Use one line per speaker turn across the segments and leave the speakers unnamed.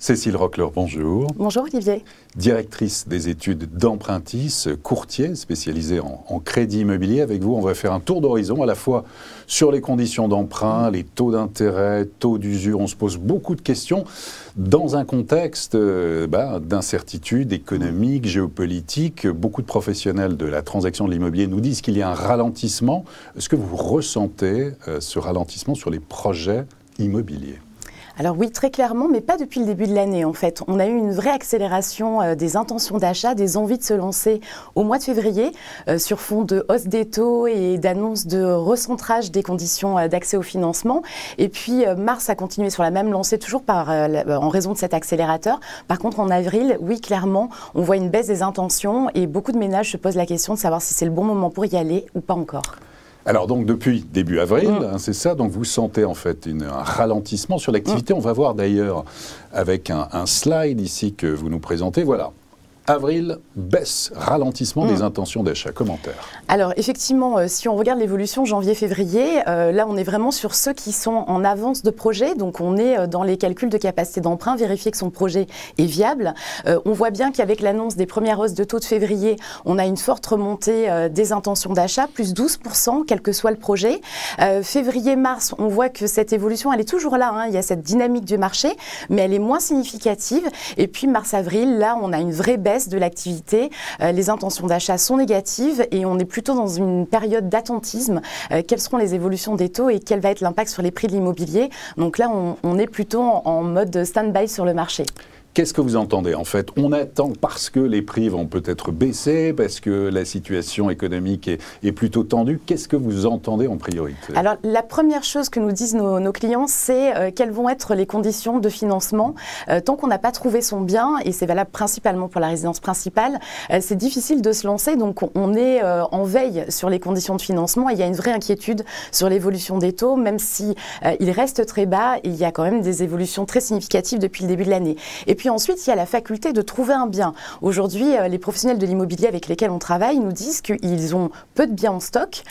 Cécile Rockler, bonjour.
Bonjour Olivier.
Directrice des études d'Empruntis, courtier spécialisé en crédit immobilier. Avec vous, on va faire un tour d'horizon à la fois sur les conditions d'emprunt, les taux d'intérêt, taux d'usure. On se pose beaucoup de questions dans un contexte d'incertitude économique, géopolitique. Beaucoup de professionnels de la transaction de l'immobilier nous disent qu'il y a un ralentissement. Est-ce que vous ressentez ce ralentissement sur les projets immobiliers ?
Alors oui, très clairement, mais pas depuis le début de l'année en fait. On a eu une vraie accélération des intentions d'achat, des envies de se lancer au mois de février sur fond de hausse des taux et d'annonce de recentrage des conditions d'accès au financement. Et puis mars a continué sur la même lancée, toujours en raison de cet accélérateur. Par contre, en avril, oui, clairement, on voit une baisse des intentions et beaucoup de ménages se posent la question de savoir si c'est le bon moment pour y aller ou pas encore.
Alors donc depuis début avril, c'est ça, donc vous sentez en fait un ralentissement sur l'activité. On va voir d'ailleurs avec un slide ici que vous nous présentez, voilà. Avril, baisse, ralentissement des intentions d'achat. Commentaire.
Alors effectivement, si on regarde l'évolution janvier-février, là on est vraiment sur ceux qui sont en avance de projet. Donc on est dans les calculs de capacité d'emprunt, vérifier que son projet est viable. On voit bien qu'avec l'annonce des premières hausses de taux de février, on a une forte remontée des intentions d'achat, plus 12%, quel que soit le projet. Février-mars, on voit que cette évolution, elle est toujours là. Il y a cette dynamique du marché, mais elle est moins significative. Et puis mars-avril, là on a une vraie baisse de l'activité, les intentions d'achat sont négatives et on est plutôt dans une période d'attentisme. Quelles seront les évolutions des taux et quel va être l'impact sur les prix de l'immobilier? Donc là, on est plutôt en mode stand-by sur le marché.
Qu'est-ce que vous entendez en fait? On attend parce que les prix vont peut-être baisser, parce que la situation économique est plutôt tendue. Qu'est-ce que vous entendez en priorité?
Alors la première chose que nous disent nos clients, c'est quelles vont être les conditions de financement. Tant qu'on n'a pas trouvé son bien, et c'est valable principalement pour la résidence principale, c'est difficile de se lancer. Donc on est en veille sur les conditions de financement. Et il y a une vraie inquiétude sur l'évolution des taux, même si il reste très bas. Et il y a quand même des évolutions très significatives depuis le début de l'année. Et puis ensuite, il y a la faculté de trouver un bien. Aujourd'hui, les professionnels de l'immobilier avec lesquels on travaille nous disent qu'ils ont peu de biens en stock,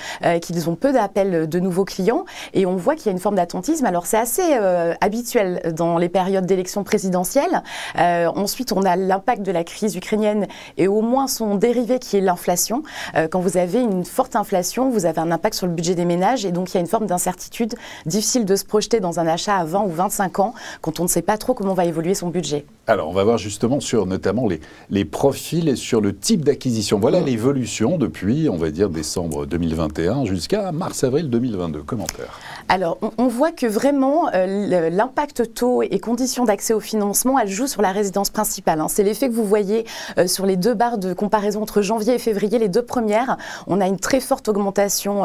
qu'ils ont peu d'appels de nouveaux clients et on voit qu'il y a une forme d'attentisme. Alors c'est assez habituel dans les périodes d'élections présidentielles. Ensuite, on a l'impact de la crise ukrainienne et au moins son dérivé qui est l'inflation. Quand vous avez une forte inflation, vous avez un impact sur le budget des ménages et donc il y a une forme d'incertitude. Difficile de se projeter dans un achat à 20 ou 25 ans quand on ne sait pas trop comment va évoluer son budget.
Alors, on va voir justement sur notamment les profils et sur le type d'acquisition. Voilà l'évolution depuis, on va dire, décembre 2021 jusqu'à mars-avril 2022. Commentaire.
Alors, on voit que vraiment, l'impact taux et conditions d'accès au financement, elle joue sur la résidence principale. C'est l'effet que vous voyez sur les deux barres de comparaison entre janvier et février, les deux premières. On a une très forte augmentation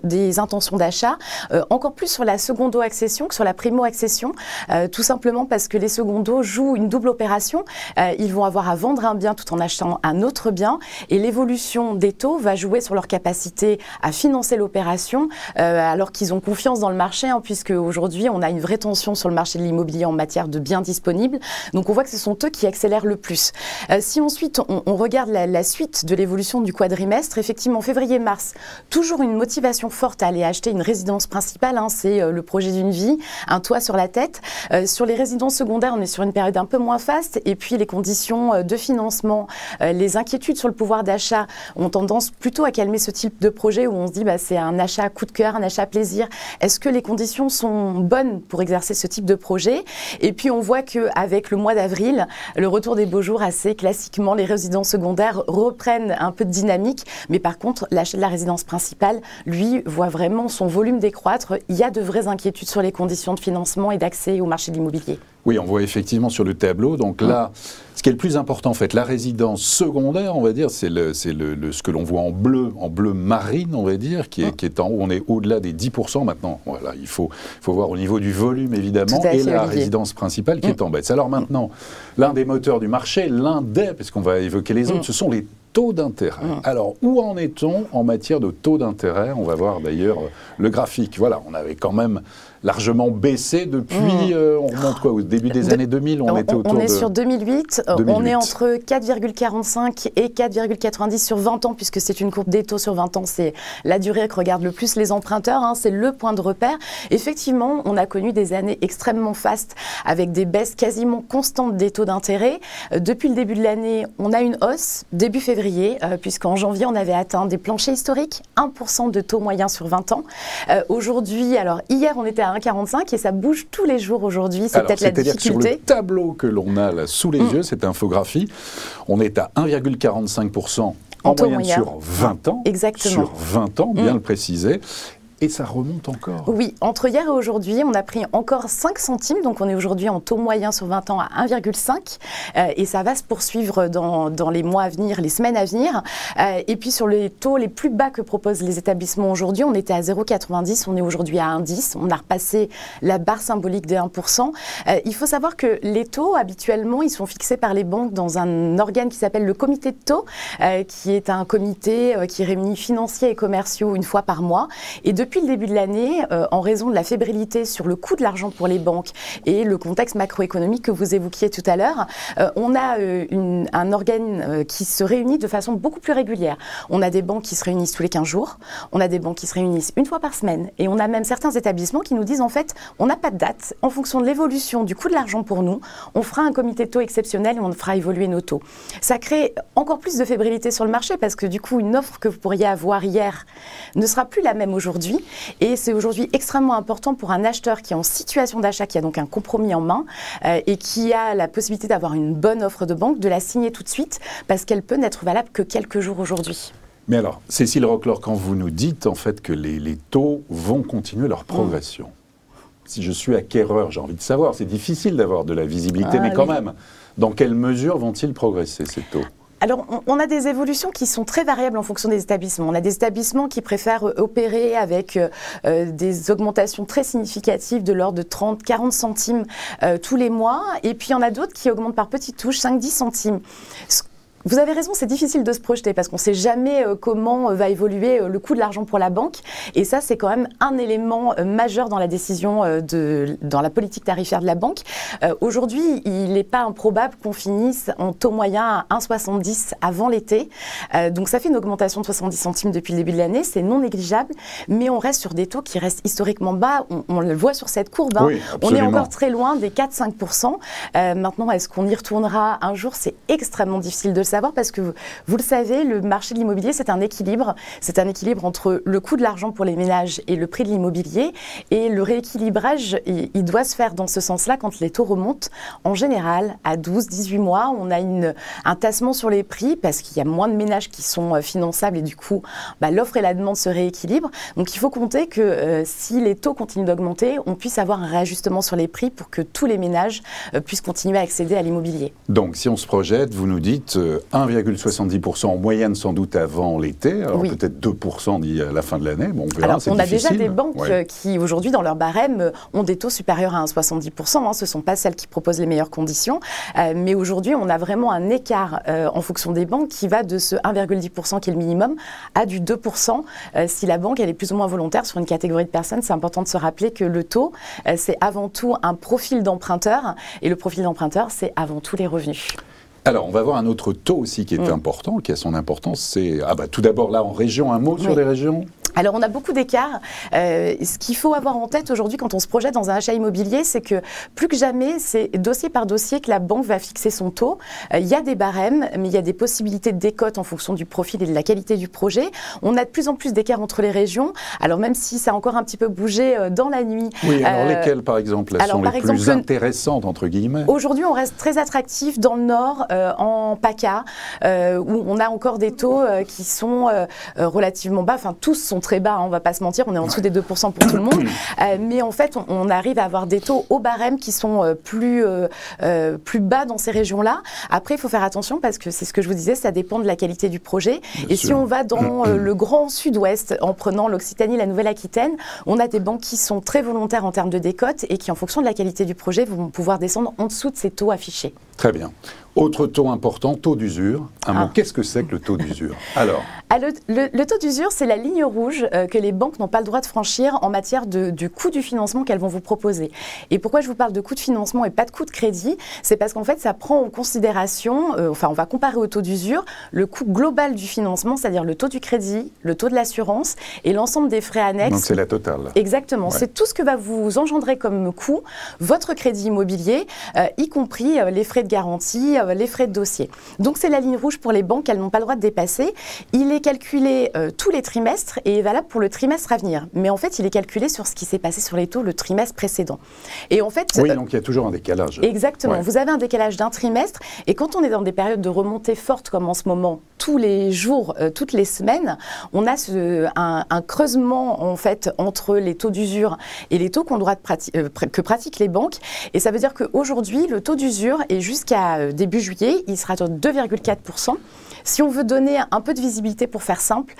des intentions d'achat, encore plus sur la secondo-accession que sur la primo-accession, tout simplement parce que les secondos jouent une double opération. Ils vont avoir à vendre un bien tout en achetant un autre bien et l'évolution des taux va jouer sur leur capacité à financer l'opération alors qu'ils ont confiance dans le marché puisque aujourd'hui on a une vraie tension sur le marché de l'immobilier en matière de biens disponibles. Donc on voit que ce sont eux qui accélèrent le plus. Si ensuite on regarde la suite de l'évolution du quadrimestre, effectivement février-mars, toujours une motivation forte à aller acheter une résidence principale, c'est le projet d'une vie, un toit sur la tête. Sur les résidences secondaires, on est sur une période un peu moins faste et puis les conditions de financement, les inquiétudes sur le pouvoir d'achat ont tendance plutôt à calmer ce type de projet où on se dit c'est un achat à coup de cœur, un achat à plaisir. Est-ce que les conditions sont bonnes pour exercer ce type de projet? Et puis on voit qu'avec le mois d'avril, le retour des beaux jours assez classiquement, les résidences secondaires reprennent un peu de dynamique, mais par contre l'achat de la résidence principale, lui, voit vraiment son volume décroître. Il y a de vraies inquiétudes sur les conditions de financement et d'accès au marché de l'immobilier.
Oui, on voit effectivement sur le tableau, donc là, ce qui est le plus important en fait, la résidence secondaire, on va dire, c'est ce que l'on voit en bleu marine, on va dire, qui est en haut, on est au-delà des 10% maintenant. Voilà, il faut voir au niveau du volume évidemment, et la résidence principale qui est en baisse. Alors maintenant, l'un des moteurs du marché, parce qu'on va évoquer les autres, ce sont les taux d'intérêt. Alors, où en est-on en matière de taux d'intérêt? On va voir d'ailleurs le graphique. Voilà, on avait quand même largement baissé depuis, on remonte quoi, au début des années 2000, on était autour de...
On est sur 2008, on est entre 4,45 et 4,90 sur 20 ans, puisque c'est une courbe des taux sur 20 ans, c'est la durée que regardent le plus les emprunteurs, hein, c'est le point de repère. Effectivement, on a connu des années extrêmement fastes, avec des baisses quasiment constantes des taux d'intérêt. Depuis le début de l'année, on a une hausse, début février, puisqu'en janvier, on avait atteint des planchers historiques, 1% de taux moyen sur 20 ans. Aujourd'hui, alors hier, on était à 1,45 et ça bouge tous les jours aujourd'hui, c'est peut-être la difficulté.
Sur le tableau que l'on a là sous les yeux, cette infographie, on est à 1,45% en moyenne sur 20 ans.
Exactement.
Sur 20 ans, bien le préciser. Et ça remonte encore.
Oui, entre hier et aujourd'hui, on a pris encore 5 centimes, donc on est aujourd'hui en taux moyen sur 20 ans à 1,5 et ça va se poursuivre dans les mois à venir, les semaines à venir. Et puis sur les taux les plus bas que proposent les établissements aujourd'hui, on était à 0,90, on est aujourd'hui à 1,10, on a repassé la barre symbolique des 1%. Il faut savoir que les taux, habituellement, ils sont fixés par les banques dans un organe qui s'appelle le comité de taux, qui est un comité qui réunit financiers et commerciaux une fois par mois. Et depuis le début de l'année, en raison de la fébrilité sur le coût de l'argent pour les banques et le contexte macroéconomique que vous évoquiez tout à l'heure, on a un organe qui se réunit de façon beaucoup plus régulière. On a des banques qui se réunissent tous les 15 jours, on a des banques qui se réunissent une fois par semaine et on a même certains établissements qui nous disent en fait, on n'a pas de date, en fonction de l'évolution du coût de l'argent pour nous, on fera un comité de taux exceptionnel et on fera évoluer nos taux. Ça crée encore plus de fébrilité sur le marché parce que du coup, une offre que vous pourriez avoir hier ne sera plus la même aujourd'hui. Et c'est aujourd'hui extrêmement important pour un acheteur qui est en situation d'achat, qui a donc un compromis en main et qui a la possibilité d'avoir une bonne offre de banque, de la signer tout de suite parce qu'elle peut n'être valable que quelques jours aujourd'hui.
Mais alors, Cécile Roclor, quand vous nous dites en fait que les taux vont continuer leur progression, si je suis acquéreur, j'ai envie de savoir, c'est difficile d'avoir de la visibilité, mais quand même, dans quelle mesure vont-ils progresser ces taux ?
Alors, on a des évolutions qui sont très variables en fonction des établissements. On a des établissements qui préfèrent opérer avec des augmentations très significatives de l'ordre de 30, 40 centimes tous les mois. Et puis, il y en a d'autres qui augmentent par petites touches, 5, 10 centimes. Vous avez raison, c'est difficile de se projeter parce qu'on ne sait jamais comment va évoluer le coût de l'argent pour la banque. Et ça, c'est quand même un élément majeur dans la décision, dans la politique tarifaire de la banque. Aujourd'hui, il n'est pas improbable qu'on finisse en taux moyen à 1,70 avant l'été. Donc ça fait une augmentation de 70 centimes depuis le début de l'année. C'est non négligeable, mais on reste sur des taux qui restent historiquement bas. On le voit sur cette courbe. Hein.
Oui,
on est encore très loin des 4-5%. Maintenant, est-ce qu'on y retournera un jour? C'est extrêmement difficile de le savoir parce que vous le savez, le marché de l'immobilier, c'est un équilibre. C'est un équilibre entre le coût de l'argent pour les ménages et le prix de l'immobilier. Et le rééquilibrage, il doit se faire dans ce sens-là quand les taux remontent. En général, à 12-18 mois, on a un tassement sur les prix parce qu'il y a moins de ménages qui sont finançables et du coup, l'offre et la demande se rééquilibrent. Donc, il faut compter que si les taux continuent d'augmenter, on puisse avoir un réajustement sur les prix pour que tous les ménages puissent continuer à accéder à l'immobilier.
Donc, si on se projette, vous nous dites 1,70% en moyenne sans doute avant l'été, alors oui. Peut-être 2% d'ici à la fin de l'année. Bon, on verra,
alors, on a
difficile.
déjà des banques qui, aujourd'hui, dans leur barème, ont des taux supérieurs à 1,70%. Hein. Ce ne sont pas celles qui proposent les meilleures conditions. Mais aujourd'hui, on a vraiment un écart en fonction des banques qui va de ce 1,10% qui est le minimum à du 2%. Si la banque elle est plus ou moins volontaire sur une catégorie de personnes, c'est important de se rappeler que le taux, c'est avant tout un profil d'emprunteur. Et le profil d'emprunteur, c'est avant tout les revenus.
Alors, on va voir un autre taux aussi qui est important, qui a son importance. C'est tout d'abord là en région, un mot sur les régions.
Alors, on a beaucoup d'écarts. Ce qu'il faut avoir en tête aujourd'hui quand on se projette dans un achat immobilier, c'est que plus que jamais, c'est dossier par dossier que la banque va fixer son taux. Il y a des barèmes, mais il y a des possibilités de décote en fonction du profil et de la qualité du projet. On a de plus en plus d'écarts entre les régions. Alors, même si ça a encore un petit peu bougé dans la nuit.
Oui, alors lesquelles, par exemple, sont les plus intéressantes, entre guillemets? Aujourd'hui,
on reste très attractif dans le Nord, en PACA, où on a encore des taux qui sont relativement bas. Enfin, tous sont très bas, hein, on ne va pas se mentir, on est en dessous des 2% pour tout le monde. Mais en fait, on arrive à avoir des taux au barème qui sont plus bas dans ces régions-là. Après, il faut faire attention parce que c'est ce que je vous disais, ça dépend de la qualité du projet. Bien sûr. Si on va dans le grand sud-ouest, en prenant l'Occitanie, la Nouvelle-Aquitaine, on a des banques qui sont très volontaires en termes de décote et qui, en fonction de la qualité du projet, vont pouvoir descendre en dessous de ces taux affichés.
Très bien. Autre taux important, taux d'usure. Un mot, qu'est-ce que c'est que le taux d'usure? Alors,
le taux d'usure, c'est la ligne rouge que les banques n'ont pas le droit de franchir en matière du coût du financement qu'elles vont vous proposer. Et pourquoi je vous parle de coût de financement et pas de coût de crédit? C'est parce qu'en fait, ça prend en considération, on va comparer au taux d'usure, le coût global du financement, c'est-à-dire le taux du crédit, le taux de l'assurance et l'ensemble des frais annexes.
Donc c'est la totale.
Exactement. Ouais. C'est tout ce que va vous engendrer comme coût votre crédit immobilier, y compris les frais de garantie, les frais de dossier. Donc c'est la ligne rouge pour les banques, elles n'ont pas le droit de dépasser. Il est calculé tous les trimestres et est valable pour le trimestre à venir. Mais en fait, il est calculé sur ce qui s'est passé sur les taux le trimestre précédent. Et en fait,
oui, donc il y a toujours un décalage.
Exactement. Ouais. Vous avez un décalage d'un trimestre et quand on est dans des périodes de remontée forte comme en ce moment, tous les jours, toutes les semaines, on a un creusement en fait entre les taux d'usure et les taux que pratiquent les banques. Et ça veut dire qu'aujourd'hui, le taux d'usure est jusqu'à début juillet, il sera de 2,4%. Si on veut donner un peu de visibilité pour faire simple,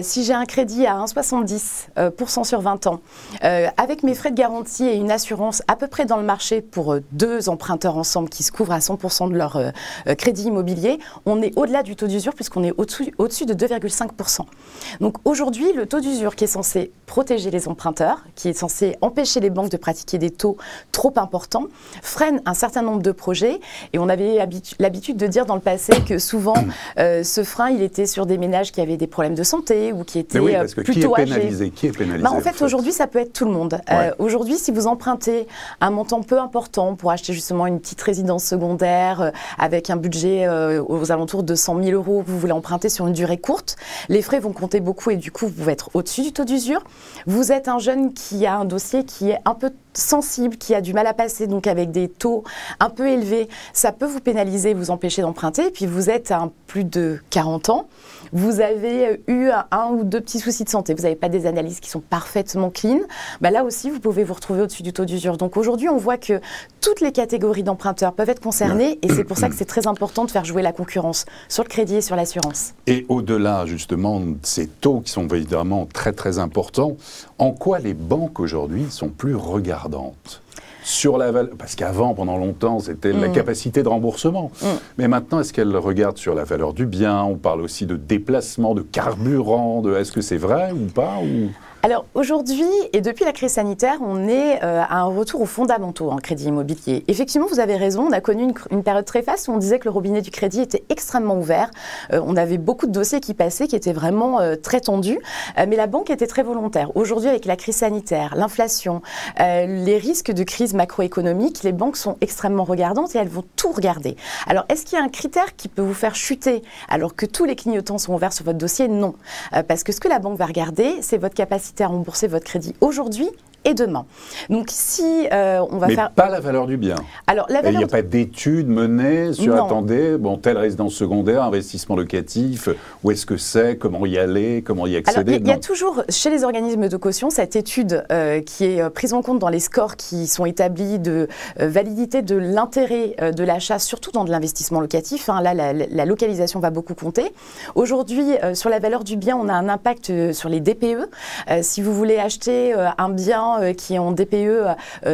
si j'ai un crédit à 1,70% sur 20 ans, avec mes frais de garantie et une assurance à peu près dans le marché pour 2 emprunteurs ensemble qui se couvrent à 100% de leur crédit immobilier, on est au-delà du taux d'usure puisqu'on est au-dessus de 2,5%. Donc aujourd'hui, le taux d'usure qui est censé protéger les emprunteurs, qui est censé empêcher les banques de pratiquer des taux trop importants, freine un certain nombre de projets. Et on avait l'habitude de dire dans le passé que souvent, ce frein, il était sur des ménages qui avaient des problèmes de santé ou qui étaient plutôt âgés.
Qui est pénalisé
en fait, aujourd'hui, ça peut être tout le monde. Ouais. Aujourd'hui, si vous empruntez un montant peu important pour acheter justement une petite résidence secondaire avec un budget aux alentours de 100 000 €, vous voulez emprunter sur une durée courte, les frais vont compter beaucoup et du coup, vous pouvez être au-dessus du taux d'usure. Vous êtes un jeune qui a un dossier qui est un peu sensible, qui a du mal à passer, donc avec des taux un peu élevés, ça peut vous pénaliser, vous empêcher d'emprunter. Et puis vous êtes à plus de 40 ans, vous avez eu un ou deux petits soucis de santé, vous n'avez pas des analyses qui sont parfaitement clean, là aussi vous pouvez vous retrouver au-dessus du taux d'usure. Donc aujourd'hui on voit que toutes les catégories d'emprunteurs peuvent être concernées et c'est pour ça que c'est très important de faire jouer la concurrence sur le crédit et sur l'assurance.
Et au-delà justement de ces taux qui sont évidemment très très importants, en quoi les banques aujourd'hui sont plus regardantes sur la valeur, parce qu'avant, pendant longtemps, c'était la capacité de remboursement. Mais maintenant, est-ce qu'elles regardent sur la valeur du bien? On parle aussi de déplacement, de carburant, est-ce que c'est vrai ou pas
Alors aujourd'hui, et depuis la crise sanitaire, on est à un retour aux fondamentaux en crédit immobilier. Effectivement, vous avez raison, on a connu une période très faste où on disait que le robinet du crédit était extrêmement ouvert. On avait beaucoup de dossiers qui passaient, qui étaient vraiment très tendus, mais la banque était très volontaire. Aujourd'hui, avec la crise sanitaire, l'inflation, les risques de crise macroéconomique, les banques sont extrêmement regardantes et elles vont tout regarder. Alors, est-ce qu'il y a un critère qui peut vous faire chuter alors que tous les clignotants sont ouverts sur votre dossier? Non. Parce que ce que la banque va regarder, c'est votre capacité à rembourser votre crédit aujourd'hui et demain. Donc si on va faire...
Mais pas la valeur du bien.
Alors, la valeur...
Il n'y a pas d'études menées sur, attendez, telle résidence secondaire, investissement locatif, où est-ce que c'est, comment y aller, comment y accéder?
Il y a toujours, chez les organismes de caution, cette étude qui est prise en compte dans les scores qui sont établis de validité de l'intérêt de l'achat, surtout dans de l'investissement locatif. Là, la localisation va beaucoup compter. Aujourd'hui, sur la valeur du bien, on a un impact sur les DPE. Si vous voulez acheter un bien qui est en DPE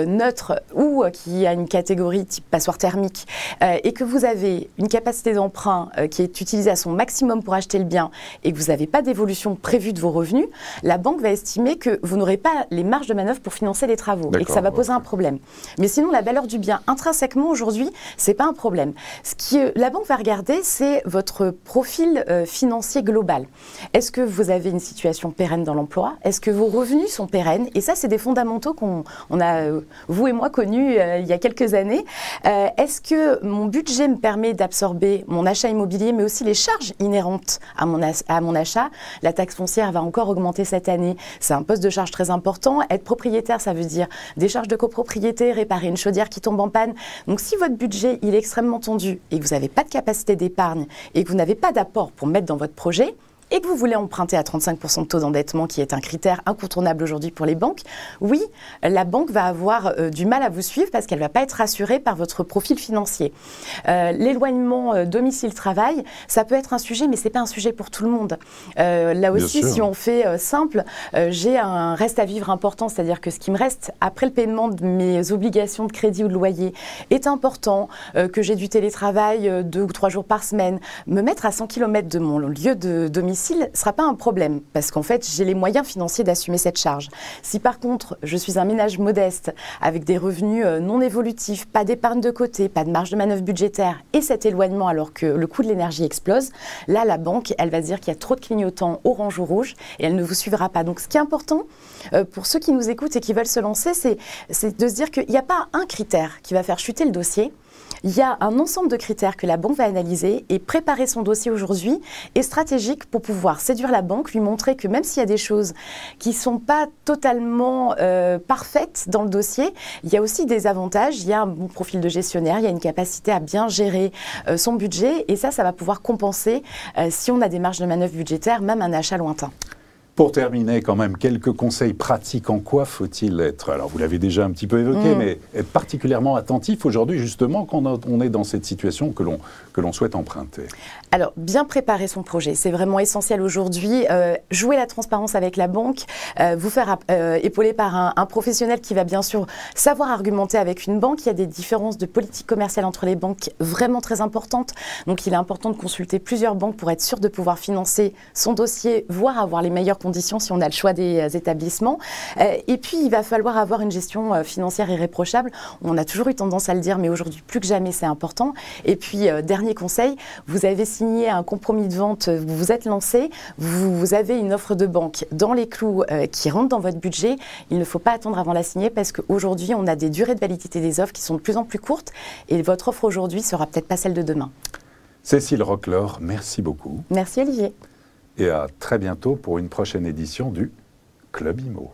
neutre ou qui a une catégorie type passoire thermique et que vous avez une capacité d'emprunt qui est utilisée à son maximum pour acheter le bien et que vous n'avez pas d'évolution prévue de vos revenus, la banque va estimer que vous n'aurez pas les marges de manœuvre pour financer les travaux et que ça va poser un problème. Mais sinon, la valeur du bien intrinsèquement aujourd'hui, ce n'est pas un problème. Ce que la banque va regarder, c'est votre profil financier global. Est-ce que vous avez une situation pérenne dans l'emploi? Est-ce que vos revenus sont pérennes? Et ça, c'est des fondamentaux qu'on a, vous et moi, connus il y a quelques années. Est-ce que mon budget me permet d'absorber mon achat immobilier, mais aussi les charges inhérentes à mon achat? La taxe foncière va encore augmenter cette année. C'est un poste de charge très important. Être propriétaire, ça veut dire des charges de copropriété, réparer une chaudière qui tombe en panne. Donc, si votre budget il est extrêmement tendu et que vous n'avez pas de capacité d'épargne et que vous n'avez pas d'apport pour mettre dans votre projet, et que vous voulez emprunter à 35% de taux d'endettement, qui est un critère incontournable aujourd'hui pour les banques, oui, la banque va avoir du mal à vous suivre parce qu'elle ne va pas être rassurée par votre profil financier. L'éloignement domicile-travail, ça peut être un sujet, mais ce n'est pas un sujet pour tout le monde. Là aussi, si on fait simple, j'ai un reste à vivre important, c'est-à-dire que ce qui me reste après le paiement de mes obligations de crédit ou de loyer est important, que j'ai du télétravail 2 ou 3 jours par semaine. Me mettre à 100 km de mon lieu de domicile ne sera pas un problème, parce qu'en fait, j'ai les moyens financiers d'assumer cette charge. Si par contre, je suis un ménage modeste, avec des revenus non évolutifs, pas d'épargne de côté, pas de marge de manœuvre budgétaire, et cet éloignement alors que le coût de l'énergie explose, là, la banque, elle va se dire qu'il y a trop de clignotants orange ou rouge, et elle ne vous suivra pas. Donc, ce qui est important, pour ceux qui nous écoutent et qui veulent se lancer, c'est de se dire qu'il n'y a pas un critère qui va faire chuter le dossier. Il y a un ensemble de critères que la banque va analyser, et préparer son dossier aujourd'hui est stratégique pour pouvoir séduire la banque, lui montrer que même s'il y a des choses qui ne sont pas totalement parfaites dans le dossier, il y a aussi des avantages, il y a un bon profil de gestionnaire, il y a une capacité à bien gérer son budget, et ça va pouvoir compenser si on a des marges de manœuvre budgétaires, même un achat lointain.
Pour terminer, quand même, quelques conseils pratiques. En quoi faut-il être? Alors, vous l'avez déjà un petit peu évoqué, mais être particulièrement attentif aujourd'hui, justement, quand on est dans cette situation que l'on souhaite emprunter.
Alors, bien préparer son projet, c'est vraiment essentiel aujourd'hui. Jouer la transparence avec la banque, vous faire épauler par un professionnel qui va bien sûr savoir argumenter avec une banque. Il y a des différences de politique commerciale entre les banques vraiment très importantes. Donc, il est important de consulter plusieurs banques pour être sûr de pouvoir financer son dossier, voire avoir les meilleures conditions si on a le choix des établissements. Et puis, il va falloir avoir une gestion financière irréprochable. On a toujours eu tendance à le dire, mais aujourd'hui, plus que jamais, c'est important. Et puis, dernier conseil, vous avez signé un compromis de vente, vous vous êtes lancé, vous avez une offre de banque dans les clous qui rentre dans votre budget. Il ne faut pas attendre avant la signer parce qu'aujourd'hui, on a des durées de validité des offres qui sont de plus en plus courtes et votre offre aujourd'hui sera peut-être pas celle de demain.
Cécile Roclor, merci beaucoup.
Merci Olivier.
Et à très bientôt pour une prochaine édition du Club Imo.